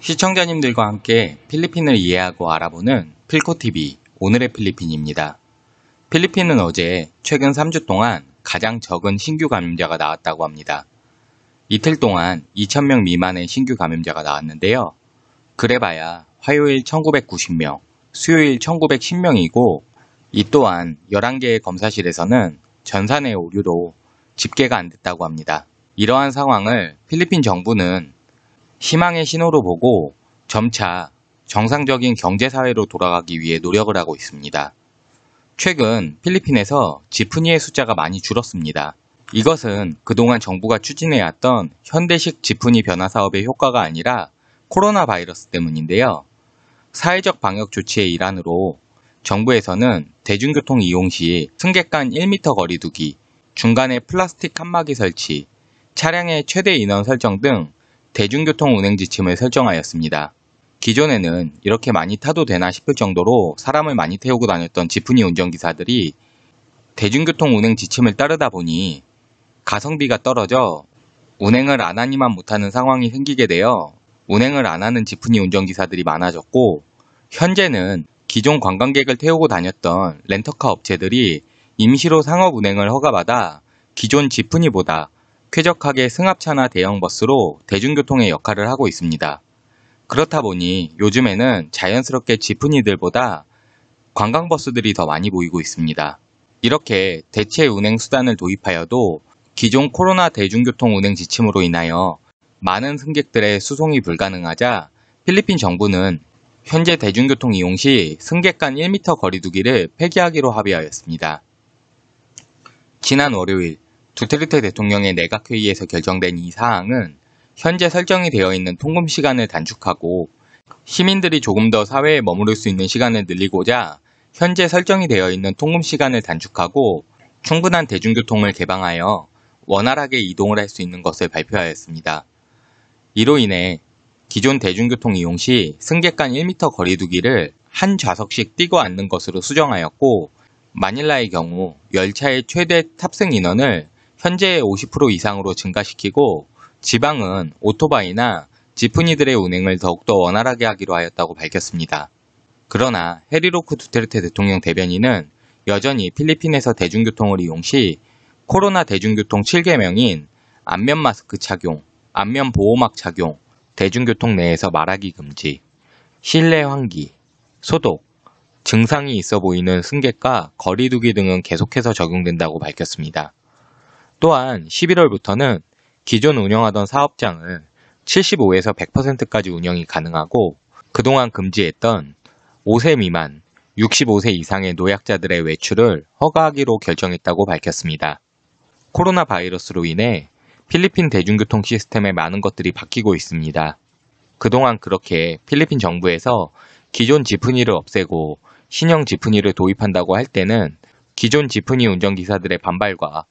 시청자님들과 함께 필리핀을 이해하고 알아보는 필코TV 오늘의 필리핀입니다. 필리핀은 어제 최근 3주 동안 가장 적은 신규 감염자가 나왔다고 합니다. 이틀 동안 2,000명 미만의 신규 감염자가 나왔는데요. 그래봐야 화요일 1,990명, 수요일 1,910명이고 이 또한 11개의 검사실에서는 전산의 오류로 집계가 안 됐다고 합니다. 이러한 상황을 필리핀 정부는 희망의 신호로 보고 점차 정상적인 경제사회로 돌아가기 위해 노력을 하고 있습니다. 최근 필리핀에서 지프니의 숫자가 많이 줄었습니다. 이것은 그동안 정부가 추진해왔던 현대식 지프니 변화 사업의 효과가 아니라 코로나 바이러스 때문인데요. 사회적 방역 조치의 일환으로 정부에서는 대중교통 이용 시 승객 간 1m 거리 두기, 중간에 플라스틱 칸막이 설치, 차량의 최대 인원 설정 등 대중교통 운행 지침을 설정하였습니다. 기존에는 이렇게 많이 타도 되나 싶을 정도로 사람을 많이 태우고 다녔던 지프니 운전기사들이 대중교통 운행 지침을 따르다 보니 가성비가 떨어져 운행을 안 하니만 못하는 상황이 생기게 되어 운행을 안 하는 지프니 운전기사들이 많아졌고, 현재는 기존 관광객을 태우고 다녔던 렌터카 업체들이 임시로 상업 운행을 허가받아 기존 지프니보다 쾌적하게 승합차나 대형버스로 대중교통의 역할을 하고 있습니다. 그렇다 보니 요즘에는 자연스럽게 지프니들보다 관광버스들이 더 많이 보이고 있습니다. 이렇게 대체 운행 수단을 도입하여도 기존 코로나 대중교통 운행 지침으로 인하여 많은 승객들의 수송이 불가능하자 필리핀 정부는 현재 대중교통 이용 시 승객 간 1m 거리 두기를 폐기하기로 합의하였습니다. 지난 월요일 두테르테 대통령의 내각회의에서 결정된 이 사항은 현재 설정이 되어 있는 통금 시간을 단축하고 시민들이 조금 더 사회에 머무를 수 있는 시간을 늘리고자 현재 설정이 되어 있는 통금 시간을 단축하고 충분한 대중교통을 개방하여 원활하게 이동을 할 수 있는 것을 발표하였습니다. 이로 인해 기존 대중교통 이용 시 승객 간 1m 거리 두기를 한 좌석씩 띄고 앉는 것으로 수정하였고, 마닐라의 경우 열차의 최대 탑승 인원을 현재의 50% 이상으로 증가시키고 지방은 오토바이나 지프니들의 운행을 더욱더 원활하게 하기로 하였다고 밝혔습니다. 그러나 헤리로크 두테르테 대통령 대변인은 여전히 필리핀에서 대중교통을 이용 시 코로나 대중교통 7계명인 안면 마스크 착용, 안면 보호막 착용, 대중교통 내에서 말하기 금지, 실내 환기, 소독, 증상이 있어 보이는 승객과 거리 두기 등은 계속해서 적용된다고 밝혔습니다. 또한 11월부터는 기존 운영하던 사업장을 75에서 100%까지 운영이 가능하고 그동안 금지했던 5세 미만, 65세 이상의 노약자들의 외출을 허가하기로 결정했다고 밝혔습니다. 코로나 바이러스로 인해 필리핀 대중교통 시스템에 많은 것들이 바뀌고 있습니다. 그동안 그렇게 필리핀 정부에서 기존 지프니를 없애고 신형 지프니를 도입한다고 할 때는 기존 지프니 운전기사들의 반발과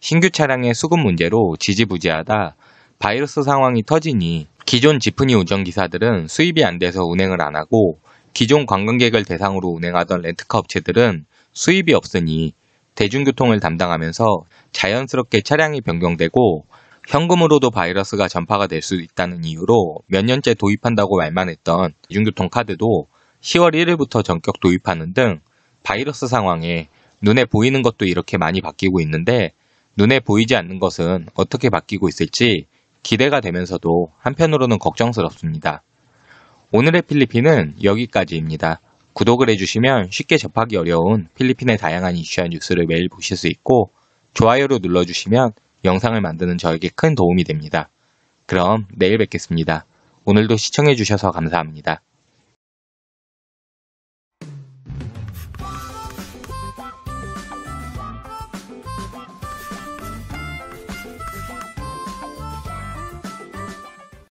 신규 차량의 수급 문제로 지지부진하다 바이러스 상황이 터지니 기존 지프니 운전기사들은 수입이 안 돼서 운행을 안 하고 기존 관광객을 대상으로 운행하던 렌트카 업체들은 수입이 없으니 대중교통을 담당하면서 자연스럽게 차량이 변경되고 현금으로도 바이러스가 전파가 될 수 있다는 이유로 몇 년째 도입한다고 말만 했던 대중교통 카드도 10월 1일부터 전격 도입하는 등 바이러스 상황에 눈에 보이는 것도 이렇게 많이 바뀌고 있는데 눈에 보이지 않는 것은 어떻게 바뀌고 있을지 기대가 되면서도 한편으로는 걱정스럽습니다. 오늘의 필리핀은 여기까지입니다. 구독을 해주시면 쉽게 접하기 어려운 필리핀의 다양한 이슈와 뉴스를 매일 보실 수 있고 좋아요를 눌러주시면 영상을 만드는 저에게 큰 도움이 됩니다. 그럼 내일 뵙겠습니다. 오늘도 시청해주셔서 감사합니다.